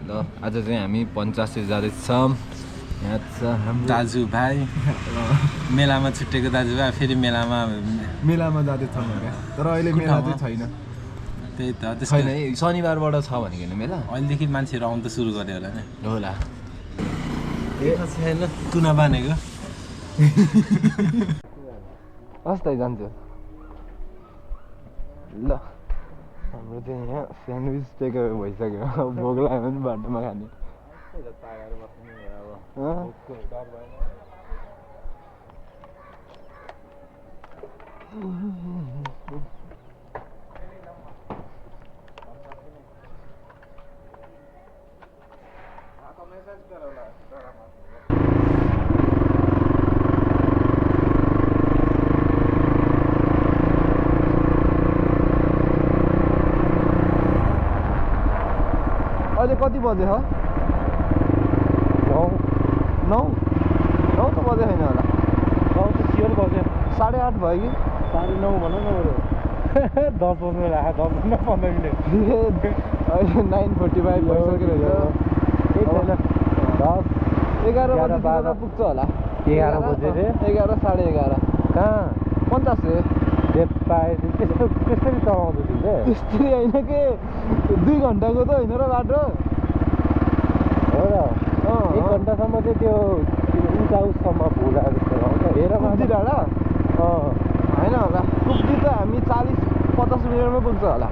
ल आज चाहिँ हामी पञ्चासे जाँदैछौँ। यहाँ छ हाम्रो दाजुभाइ मेलामा छुट्टेको दाजुभाइ फेरि मेलामा जाँदैछौँ क्या। तर अहिले मेला चाहिँ छैन। त्यही त छैन है, शनिबारबाट छ भनेको नि मेला। अहिलेदेखि मान्छेहरू आउनु त सुरु गर्यो होला नि। होला छैन तुना बानेको अस्ति जान्छु। ल हाम्रो चाहिँ यहाँ स्यान्डविच टेकअवे भइसक्यो। भोक लाग्यो भने बाटोमा खाने। अहिले कति बजे हो? 9 त बजे छैन होला। 9 त सियर बज्यो। 8:30 भयो कि 9:30 भन न बरु 10 बज्नु लाग्यो 10 बज्न 15 मिनट अहिले 9:45 भइसक्यो रहेछ। 11 बजेतिर पुग्छ होला। 11 बजे रे 11 11:30 कहाँ 50 त्यसरी चलाउँदै थिएँ त्यस्तै होइन के 2 घन्टाको त होइन र बाटो हो र 1 घन्टासम्म चाहिँ त्यो उता उससम्म पुरा जस्तो आउँछ हेर कुब्दी डाँडा होइन होला। कुब्दी त हामी 40-50 मिनटमै पुग्छ होला।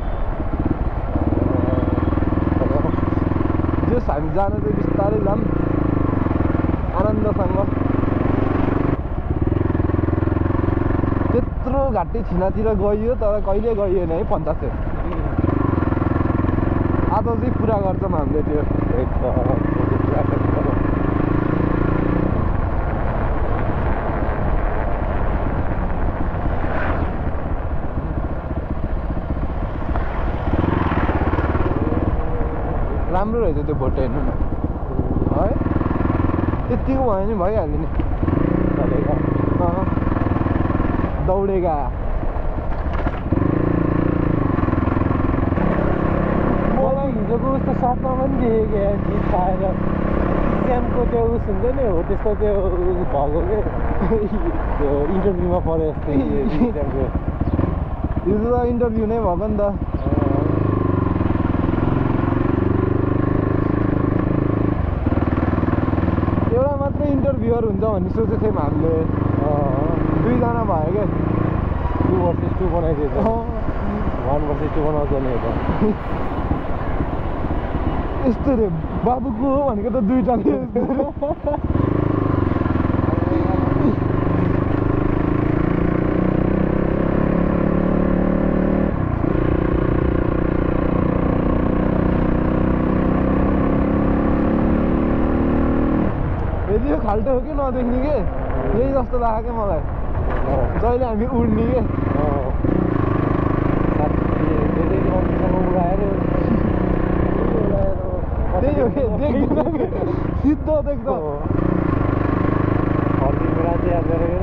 जस हामी जान चाहिँ बिस्तारै जाऊँ आनन्दसँग। त्यत्रो घाँटी छिनातिर गइयो तर कहिले गइएन है 50। आज चाहिँ पुरा गर्छौँ हामीले त्यो। राम्रो रहेछ त्यो भोटे हेर्नु न है। त्यतिको भयो नि भइहाल्यो नि। दौडेगा मलाई हिजोको उस्तो सपना पनि देखेको क्या गीत खाएर इक्जामको त्यो उस हुन्छ नि हो त्यस्तो त्यो भएको के त्यो इन्टरभ्यूमा पऱ्यो जस्तो इक्जामको हिजो त इन्टरभ्यू नै भएको नि त। एउटा मात्रै इन्टरभ्युअर हुन्छ भन्ने सोचेको थियौँ हामीले। 2 जना भयो क्या। 2 versus 2 बनाइदिएछ 1 versus 2 बनाउँछ नि यता यस्तो रे बाबुको हो भनेको त 2टाले यदि यो खाल्टो हो कि नदेख्ने के यही जस्तो लाग्यो क्या मलाई जहिले हामी उड्ने के। त्यही हो कि देख्दैन सिद्ध देख्छ। याद गरेको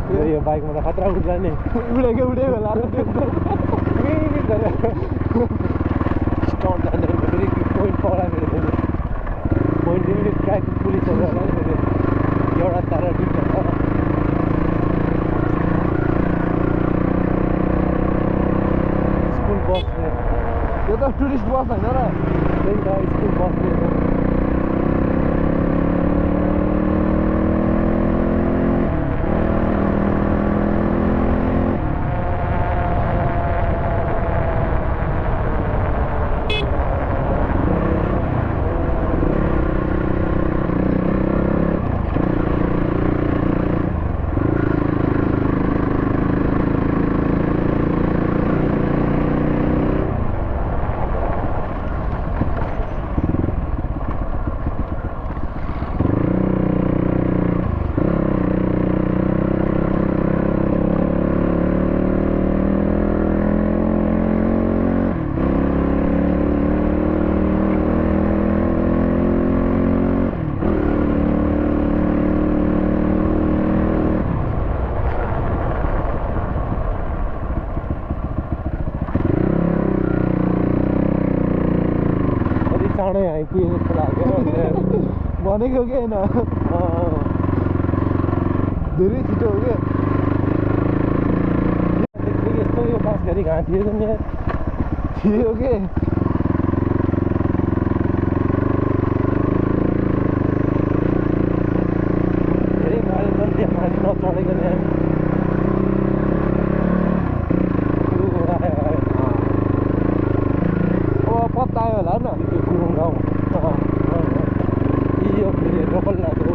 क्या यो बाइकमा त खतरा उठ्ला नि उडेको होला स्टन्ट जाँदाखेरि फेरि पोइन्ट पक्राएर पोइन्ट दिने ट्राफिक पुलिसहरू होला नि फेरि एउटा तारा 2टा स्कुल बस यो त टुरिस्ट बस होइन र त्यही त स्कुल बस चाँडै आइपुगे जस्तो लाग्यो भनेको के होइन धेरै छिटो हो क्या यस्तो यो बास गरी घाँ थियो नि थियो के धेरै गाडी पनि त्यहाँ माथि नचढेको नि अब पत्ता आयो होला न त्यो गुरुङ गाउँ यो फेरि लोकल लाग्यो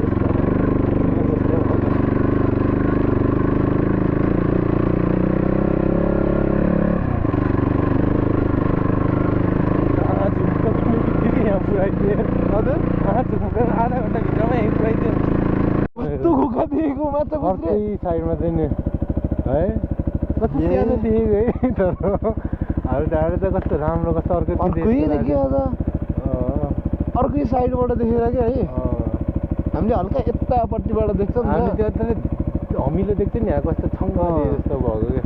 हजुर आधा घन्टाभित्रमै यहीँ पुऱ्याइदियो कस्तो खुका दिएको माछा पुत्रे अर्कै साइडमा चाहिँ नि है कति सानो देखेको है तर हाम्रो ढाडे त कस्तो राम्रो कस्तो अर्कै अर्कै देखियो आज अर्कै साइडबाट देखेर क्या है हामीले हल्का यतापट्टिबाट देख्छ नि हामी त त्यो हामीले देख्थ्यो नि यहाँ कस्तो छङ्ग जस्तो भएको क्या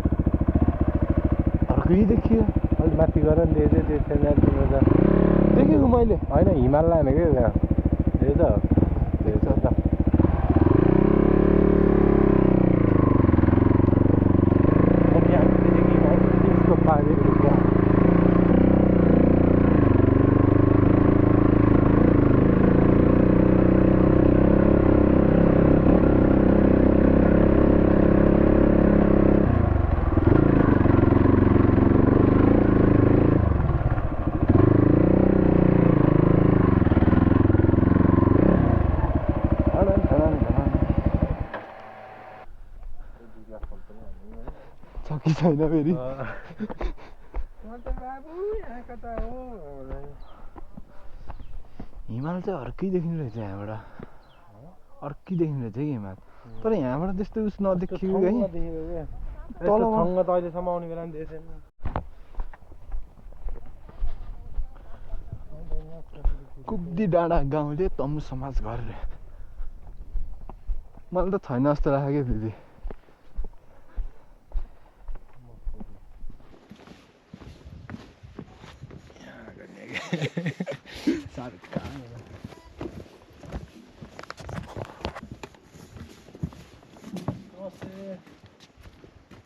अर्कै देखियो अलिक माथि गर नि त्यो देखेको मैले होइन हिमाल लाने क्या त्यहाँ त्यही त छकी छैन फेरि हिमाल चाहिँ अर्कै देखिने रहेछ यहाँबाट अर्कै देखिने रहेछ कि हिमाल तर यहाँबाट त्यस्तो उस नदेखियो है तलमा त अहिलेसम्म आउने बेला पनि दिएको छैन कुब्दी डाँडा गाउँले तमु समाज घर रे मलाई त छैन जस्तो लाग्यो दिदी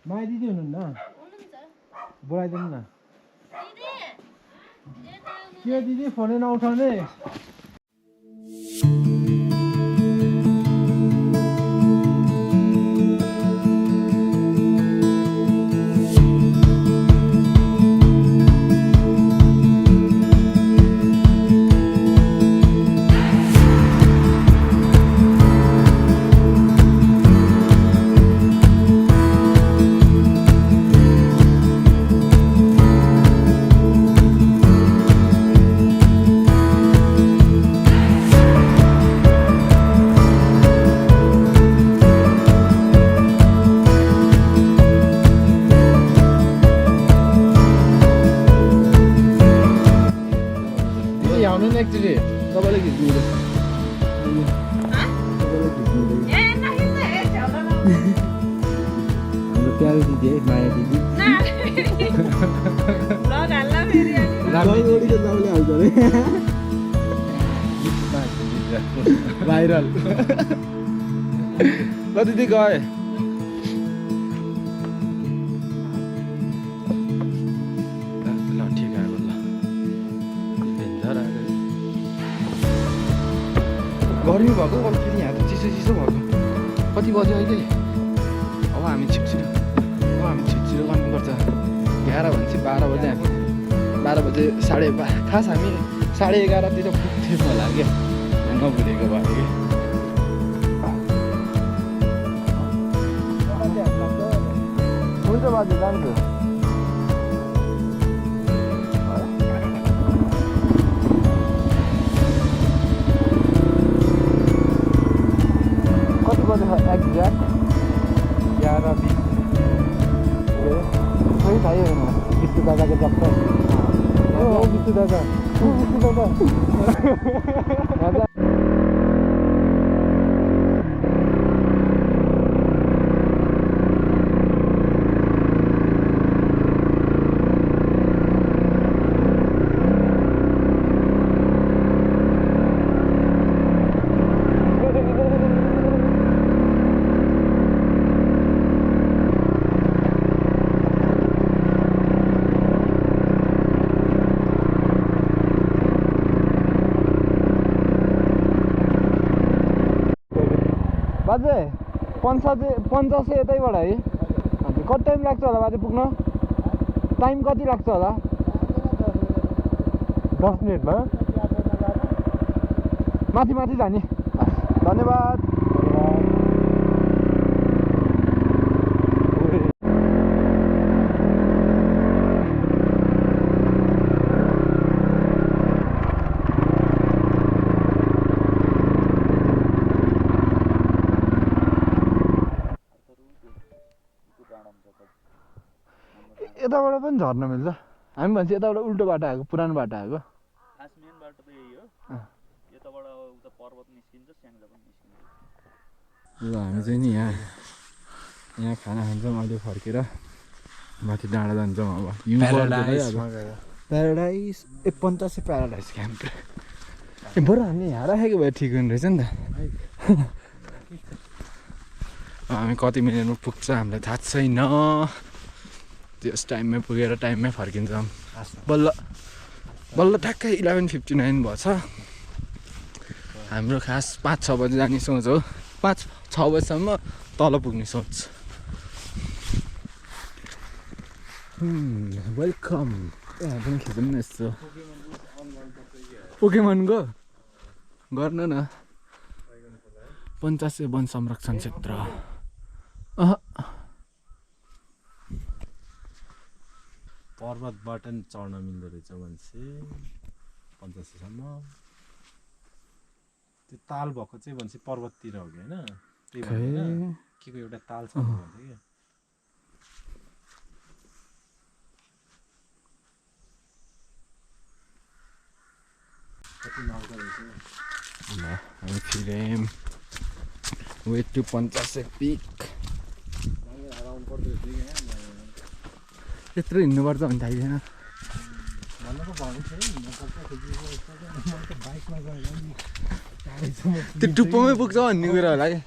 माया दिदी हुनुहुन्न बोलाइदिनु न के दिदी फोनै नउठाउने एक्चुअली तपाईँलाई खिच्नु हाम्रो प्यारो दिदी है माया दिदी भाइरल ल दिदी गए गर्मी भएको अब फेरि यहाँ त चिसो चिसो भएको कति बज्यो अहिले अब हामी छिटो गर्नुपर्छ 11 भनेपछि 12 बजे हामी 12 बजे खास हामी 11:30तिर पुग्थ्यौँ होला क्या नपुगेको भयो कि हुन्छ बाजे जान्छु एक्ज्याक्ट 11:20 खोइ थाहै होइन विष्णु दादाको दफ्तर विष्णु दादा बाजे पञ्चासे यतैबाट है हजुर कति टाइम लाग्छ होला बाजे पुग्न टाइम कति लाग्छ होला 10 मिनेटमा माथि माथि जाने धन्यवाद यताबाट पनि झर्न मिल्छ हामी भन्छ यताबाट उल्टो बाटो आएको पुरानो बाटो आएको खास मेन बाटो त यही हो यताबाट उता पर्वत निस्किन्छ स्याङ्जा पनि निस्किन्छ ल हामी चाहिँ नि यहाँ खाना खान्छौँ अहिले फर्केर माथि डाँडा जान्छौँ अब प्याराडाइस 85 प्याराडाइस क्याम्प बरु हामी यहाँ राखेको भए ठिक हुने रहेछ नि त हामी कति मिनटमा पुग्छ हामीलाई थाहा छैन त्यस टाइममै पुगेर टाइममै फर्किन्छौँ बल्ल ठ्याक्कै 11:59 भएछ हाम्रो खास 5-6 बजी जाने सोच हो 5-6 बजीसम्म तल पुग्ने सोच वेलकम यहाँ पनि खिचौँ न यस्तो पोकेमनको गर्नु न 85 वन संरक्षण क्षेत्र पर्वतबाट नि चढ्न मिल्दो रहेछ मान्छे 85 सम्म त्यो ताल भएको चाहिँ भन्छ पर्वततिर हो कि होइन त्यही भएर के को एउटा ताल छ भन्छ कि कति नर्को रहेछ ल हामी फिरेम वे टु 85 पिक त्यत्रो हिँड्नुपर्छ भने थाहा छैन त्यो टुप्पोमै पुग्छ भन्ने कुरा होला कि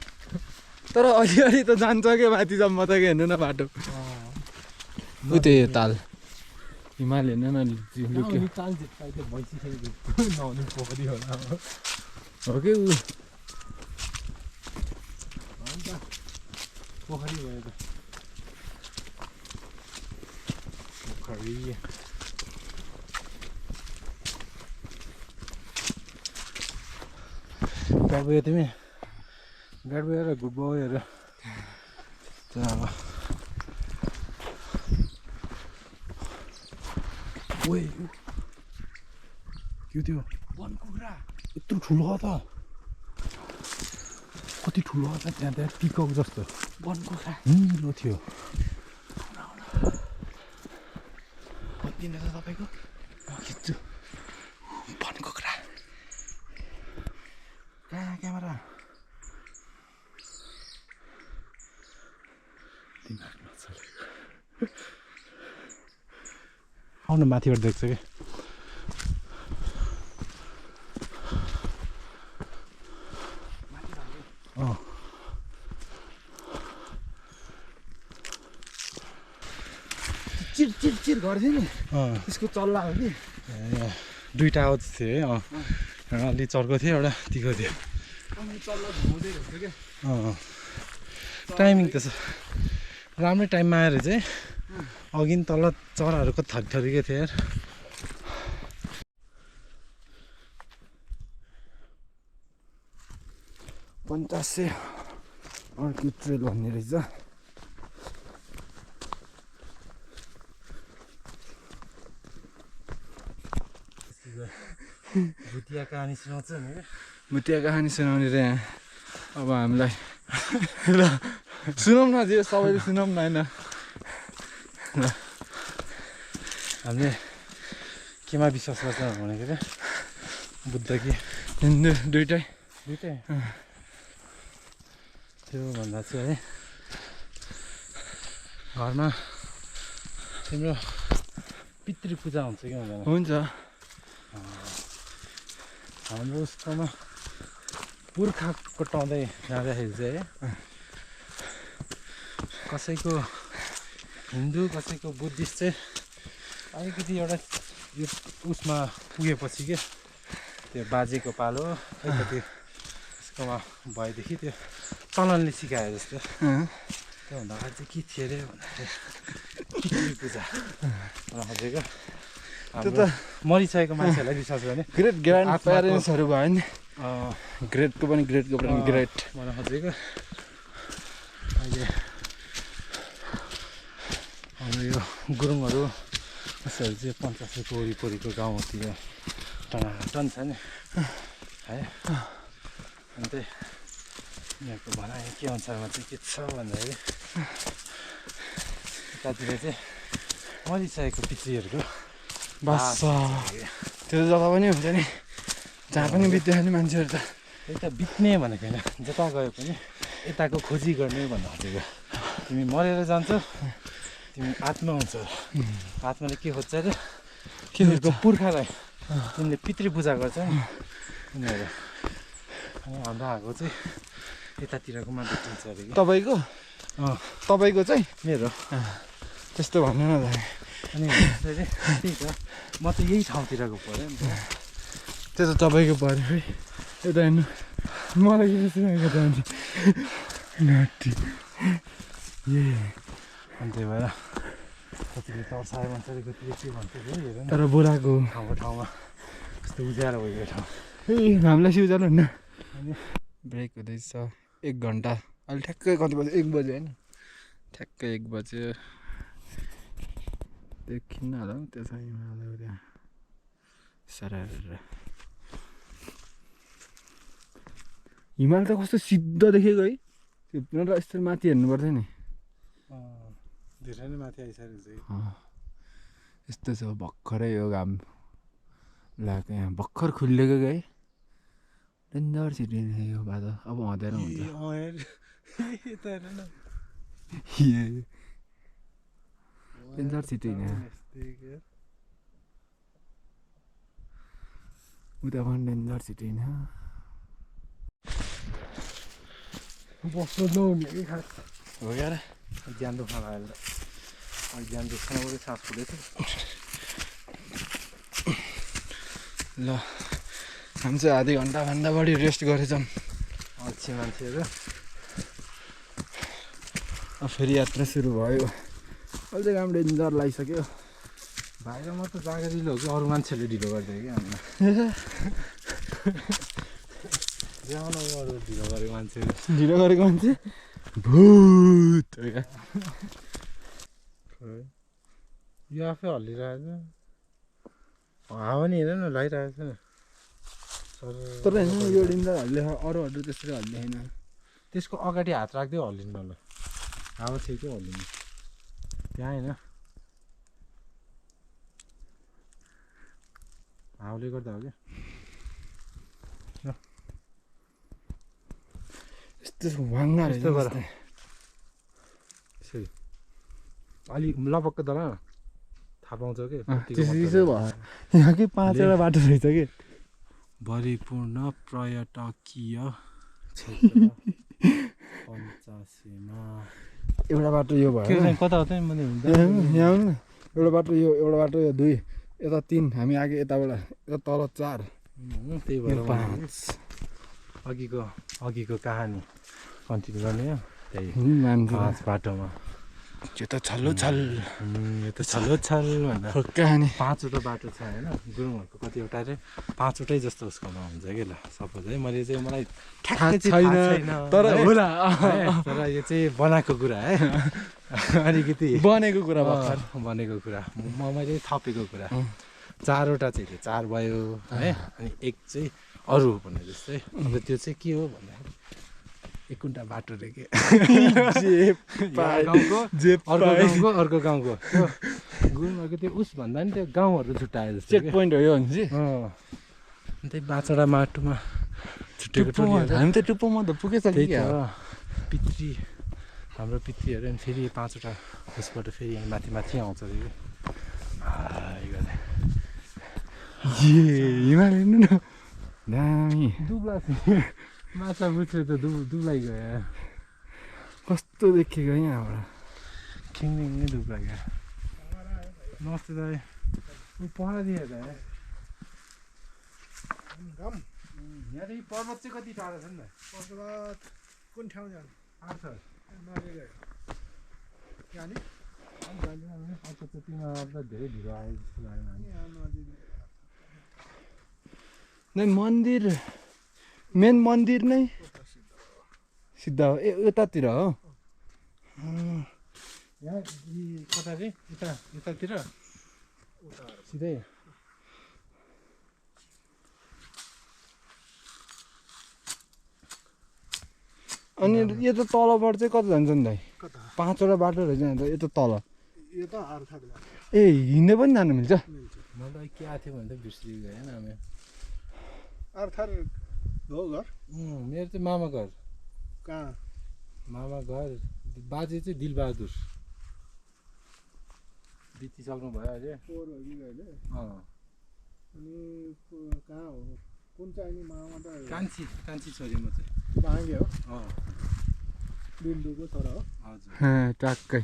तर अलिअलि त जान्छ क्या माथिसम्म त कि हेर्नु न बाटो उ त्यो ताल हिमाल हेर्नु न हो कि ऊ पोखरी भयो त पोखरी गाड भयो तिमी गाड भयो र गुड भयो र अब ओए के थियो वन कुखुरा यत्रो ठुलो हो त कति ठुलो हो त त्यहाँ पिकक जस्तो वन कुखुरा निलो थियो दिनु त तपाईँको खिच्छु वन कुखुरा कहाँ क्यामेरा आउन माथिबाट देख्छ कि चिर गर्थ्यो नि त्यसको चल्ला हो कि दुईवटा आवाज थियो है एउटा अलि चर्को थियो एउटा तिखो थियो चल्ला घुमाउँदै रहेछ क्या टाइमिङ त छ राम्रै टाइममा आएर चाहिँ अघि तल चराहरूको थरीकै थियो यार 85 अर्किड ट्रेल भन्ने रहेछ भुतिया कहानी सुनाउँछ नि भुतिया कहानी सुनाउने रे अब हामीलाई ल सुनौँ न जे सबैले सुनौँ न होइन ल हामीले केमा विश्वास गर्छ भनेको क्या बुद्ध कि हिन्दू दुइटै त्यो भन्दा चाहिँ है घरमा तिम्रो पितृ पूजा हुन्छ कि हुँदैन हुन्छ हाम्रो उसकोमा पुर्खा कोटाउँदै जाँदाखेरि चाहिँ कसैको हिन्दू कसैको बुद्धिस्ट चाहिँ अलिकति एउटा यो उसमा पुगेपछि के त्यो बाजेको पालो अलिकति उसकोमा भएदेखि त्यो चलनले सिकायो जस्तो त्योभन्दा अगाडि चाहिँ के थियो अरे भन्दाखेरि पितृ पूजा खोजेको त्यो त मरिसकेको मान्छेहरूलाई विश्वास गर्ने ग्रेट ग्रान्ड प्यारेन्ट्सहरू भयो नि ग्रेटको पनि ग्रेट मलाई खोजेको अहिले हाम्रो यो गुरुङहरू उसहरू चाहिँ 50को वरिपरिको गाउँतिर टन छ नि है अनि त्यही यहाँको भनाइ के अनुसारमा चाहिँ के छ भन्दाखेरि यतातिर चाहिँ मरिसकेको पितृहरूको बस त्यो जता पनि हुन्छ नि जहाँ पनि बित्यो नि मान्छेहरू त यता बित्ने भनेको होइन जता गए पनि यताको खोजी गर्ने भन्नु खोजेको तिमी मरेर जान्छौ तिमी आत्मा हुन्छ आत्माले के खोज्छ अरे तिमीहरूको पुर्खालाई तिमीले पितृ पूजा गर्छ नि उनीहरू अनि हाम्रो आएको चाहिँ यतातिरकोमा भेटिन्छ अरे कि तपाईँको चाहिँ मेरो त्यस्तो भन्नु न त अनि त्यही छ म त यही ठाउँतिरको पऱ्यो नि त्यो त तपाईँको पऱ्यो है यता हेर्नु मलाई अनि त्यही भएर कतिले तर्सायो भन्छ अरे कतिले के भन्छ हेर तर बुढाको ठाउँको ठाउँमा कस्तो उज्यालो भयो ठाउँ ए हामीलाई चाहिँ उज्यालो हुन्न अनि ब्रेक हुँदैछ 1 घन्टा अहिले ठ्याक्कै कति बज्यो 1 बज्यो होइन ठ्याक्कै 1 बज्यो देखिन्न होला त्यसो हिमालय त्यहाँ सरार हिमाल त कस्तो सिद्धो देखेको है त्यो पुरा यस्तो माथि हेर्नु पर्थ्यो नि धेरै नै माथि आइसकेको छ यस्तो छ भर्खरै यो घाम लाग्यो यहाँ भर्खर खुलेको है डेन्जर छिटिने यो बादल अब हँदैन हुन्छ डेन्जर छिटिने उता पनि डेन्जर छिटिने बस्नु नहुने कि खास हो क्या ज्यान दुख्न लाग्यो अहिले ज्यान दुख्न मात्रै सास फुलेको ल हामी चाहिँ आधी घन्टाभन्दा बढी रेस्ट गरेछौँ अल्छी मान्छेहरू फेरि यात्रा सुरु भयो अहिले चाहिँ काम डेन्जर लागिसक्यो भाइर मात्र जाँदा ढिलो हो कि अरू मान्छेहरूले ढिलो गरिदियो कि हामीलाई ल्याउन अरू ढिलो गरेको मान्छेहरू ढिलो गरेको मान्छे भूत हो क्या यो आफै हल्लिरहेछ हावा नि हेर न लगाइरहेको छ नि तर होइन यो डेन्जर हल्ले अरूहरू त्यसरी हल्दैन त्यसको अगाडि हात राख्दै हल्लिनु ल हावा छेकै हल्लिनु त्यहाँ होइन हाउले गर्दा हो क्या यस्तो वाङ्गा यस्तो गर यसरी अलिक लपक्क दल थाहा पाउँछ कि त्यसो भयो यहाँ कि 5वटा बाटो रहेछ कि भरिपूर्ण पर्यटकीय क्षेत्र 85मा एउटा बाटो यो भयो कता हो त मैले यहाँ आउनु न एउटा बाटो यो 2 यता 3 हामी आगे यताबाट यता तल 4 त्यही भएर 5 अघिको कहानी कन्टिन्यू गर्ने हो त्यही मान्छे 5 बाटोमा त्यो त छल्लो छल यो त छल्लो छल भन्दा कहानी 5वटा बाटो छ होइन गुरुङहरूको कतिवटा अरे 5वटै जस्तो उसकोमा हुन्छ कि ल सपोज है मैले चाहिँ मलाई ठ्याक्कै छैन तर होला तर यो चाहिँ बनाएको कुरा है अलिकति बनेको कुरा भर्खर बनेको कुरा मैले थपेको कुरा 4वटा चाहिँ त्यो 4 भयो है अनि 1 चाहिँ अरू भने जस्तै अन्त त्यो चाहिँ के हो भन्दाखेरि 1 कुन्टा बाटो रे के गाउँको अर्को गाउँको त्यो गुरुङहरूको त्यो उस भन्दा नि त्यो गाउँहरू छुट्यायो जस्तो चेक पोइन्ट हो यो भने त्यही 5वटा बाटोमा छुट्टेको हामी त टुप्पोमा त पुगेसक्यो त्यही त पितृ हाम्रो पितृहरू अनि फेरि 5वटा उसबाट फेरि माथि माथि आउँछ अरे हिमाल हेर्नु न दामी दुब्ला माछा बुझ्यो त दुब्लाई गयो कस्तो देखेको यहाँबाट खिङिङ दुब्ला गयो नमस्ते दाइ पहरा दिए त यहाँदेखि पर्वत चाहिँ कति टाढो छ नि त पर्वत कुन ठाउँ जानु आर्छ नजिकै जाने अर्को त तिमीहरू त धेरै ढिलो आयो जस्तो लाग्यो नानी। यहाँ नजिकै नै मन्दिर मेन मन्दिर नै सिद्ध हो ए उतातिर हो यहाँ कता चाहिँ यतातिर सिधै अनि यो त तलबाट चाहिँ कता जान्छ नि दाइ कता 5वटा बाटो रहेछ नि त यो त तल यो त आर्थक लाग्यो ए हिँड्दै पनि जानु मिल्छ मलाई के आएको थियो भने त बिर्सियो गएँ नाम आर्थर हो घर मेरो चाहिँ मामा घर कहाँ मामा घर बाजे चाहिँ दिलबहादुर बितिसक्नु भयो अहिले पोहोर हो कि कहिले अनि कहाँ हो कुन चाहिँ नि मामा त कान्छी छोरी म चाहिँ भाङ्गे हो बिन्दुको छोरा हो हजुर ट्याक्कै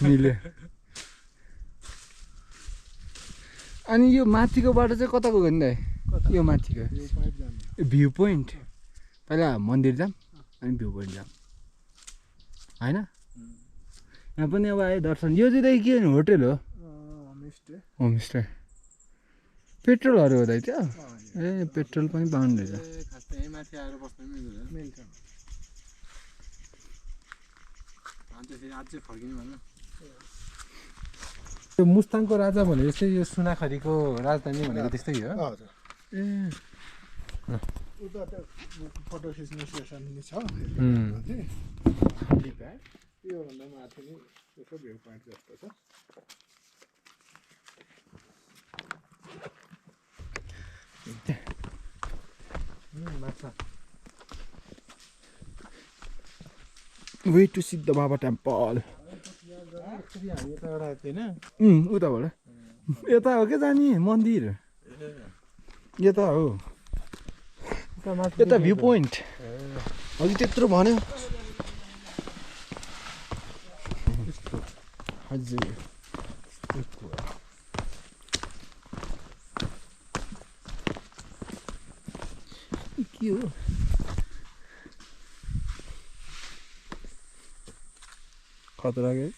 मिल्यो अनि यो माथिको बाटो चाहिँ कता गयो नि दाइ यो माथिको यो पाइप जाने भ्यू पोइन्ट पहिला मन्दिर जाऊँ अनि भ्यू पोइन्ट जाऊँ होइन यहाँ पनि अब आयो दर्शन यो चाहिँ दाइ के हो होटेल हो होमस्टे होमस्टे पेट्रोलहरू हो दाइ त्यो ए पेट्रोल पनि पाउनु रहेछ खास त यहीँ माथि आएर बस्नु मिल्दैन मिल्छ अन्त फेरि अझै फर्किनु भनौँ त्यो मुस्ताङको राजा भने जस्तै यो सुनाखरीको राजधानी भनेको त्यस्तै हो हजुर ए उता त फोटो खिच्ने सेसन नि छ योभन्दा माथि नै यसो भ्यू पोइन्ट जस्तो छ माछा वे टु सिद्ध बाबा टेम्पल हामी यता एउटा होइन उताबाट यता हो क्या जाने मन्दिर यता हो यता भ्यू पोइन्ट अघि त्यत्रो भन्यो हजुर के हो खतरा गयो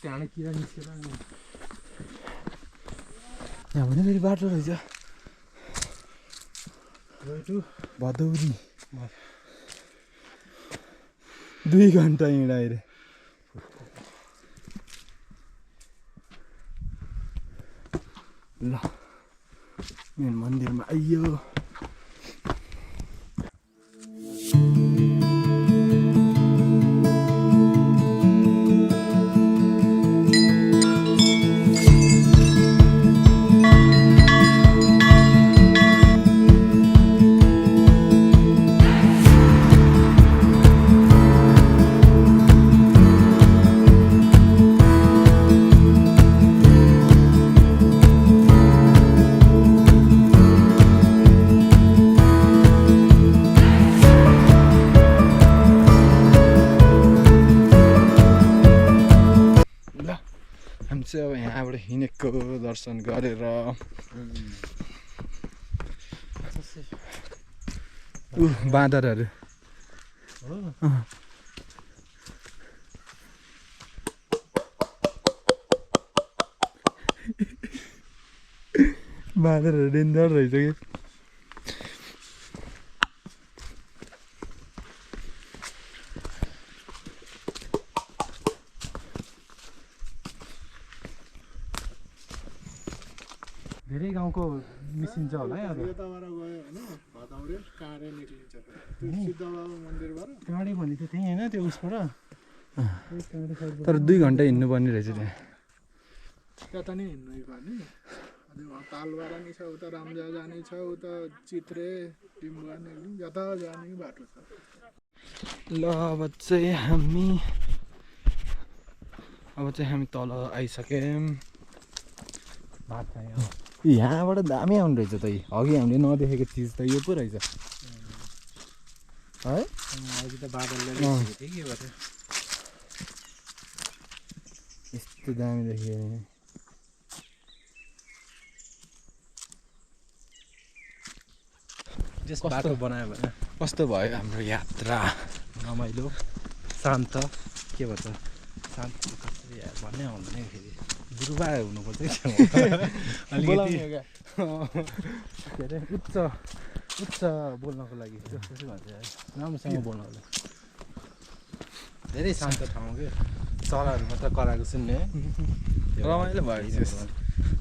त्यहाँबाट किरा निस्केर यहाँ भने फेरि बाटो रहेछ भदौरी 2 घन्टा हिँडाएर ल मेन मन्दिरमा आइयो अब यहाँबाट हिँडेको दर्शन गरेर बाँदरहरू बाँदरहरू डेन्जर रहेछ कि धेरै गाउँको मिसिन्छ होला है अब यताबाट गयो भने भदौरे काँडे निक्लिन्छ त्यो सिद्ध बाबा मन्दिरबाट काँडे भने त त्यहीँ होइन त्यो उसबाट तर 2 घन्टा हिँड्नुपर्ने रहेछ त्यहाँ त्यता नै हिँड्नै पर्ने अनि वहाँ तालबाट नि छ उता रामजा जाने छ उता चित्रे टिम्बुवा जता जाने बाटो छ ल अब चाहिँ हामी तल आइसक्यौँ भात खायो यहाँबाट दामी आउनु रहेछ त अघि हामीले नदेखेको चिज त यो पो रहेछ है अघि त बादलले के गर्यो यस्तो दामी देखियो जस बाटो बनायो भने कस्तो भयो हाम्रो यात्रा रमाइलो शान्त के भन्छ शान्त कसरी भन्नै आउँदैन है फेरि गुरुबा हुनुपर्छ अलिकति के अरे उच्च बोल्नको लागि कसरी भन्छ राम्रोसँग बोल्नको लागि धेरै शान्त ठाउँ के चराहरू मात्र कराएको सुन्ने रमाइलो भयो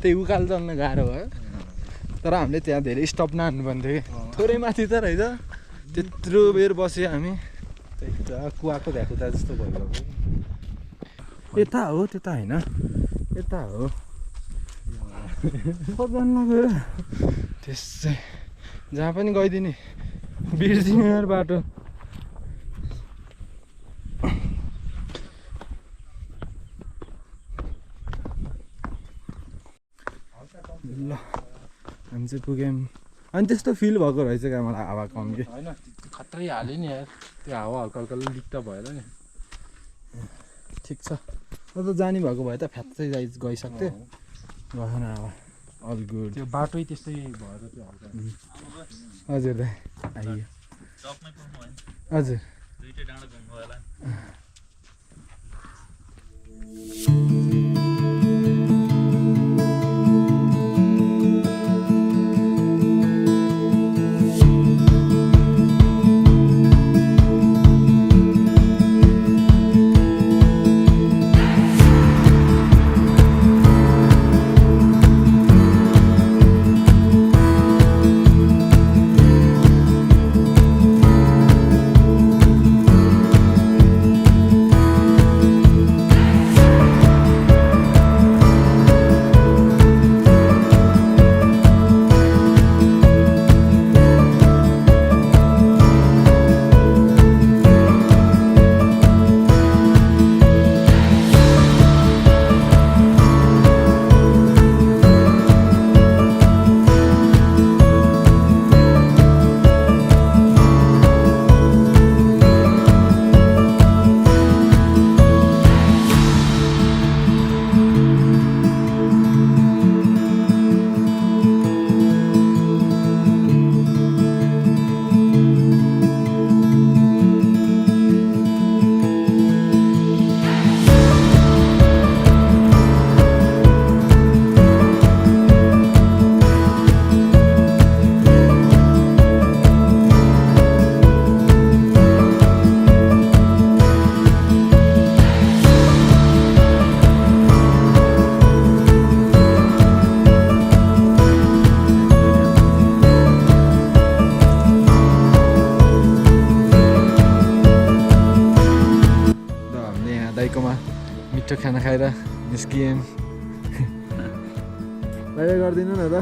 त्यही उकालो चल्न गाह्रो भयो तर हामीले त्यहाँ धेरै स्टप नहान्नु पर्ने थियो कि थोरै माथि त रहेछ त्यत्रो बेर बस्यो हामी कुवाको भ्याकुता जस्तो भयो यता हो त्यता होइन यता हो गएर त्यसै जहाँ पनि गइदिने बिर्सिने यार बाटो ल हामी चाहिँ पुग्यौँ अनि त्यस्तो फिल भएको रहेछ क्या मलाई हावा कम कि होइन खत्रै हाल्यो नि यार त्यो हावा हल्का हल्का लिक त भएर नि ठिक छ म त जाने भएको भए त फ्यात्तै गइसक्थ्यो गएन अब अल गुड त्यो बाटै त्यस्तै भएर त्यो हल्का हजुर दाइ आइयो चकमै पुग्नु भयो नि हजुर दुईटै डाँडा घुम्नु होला नि दाइकोमा मिठो खाना खाएर निस्किएँ बाहिर गरिदिनु न त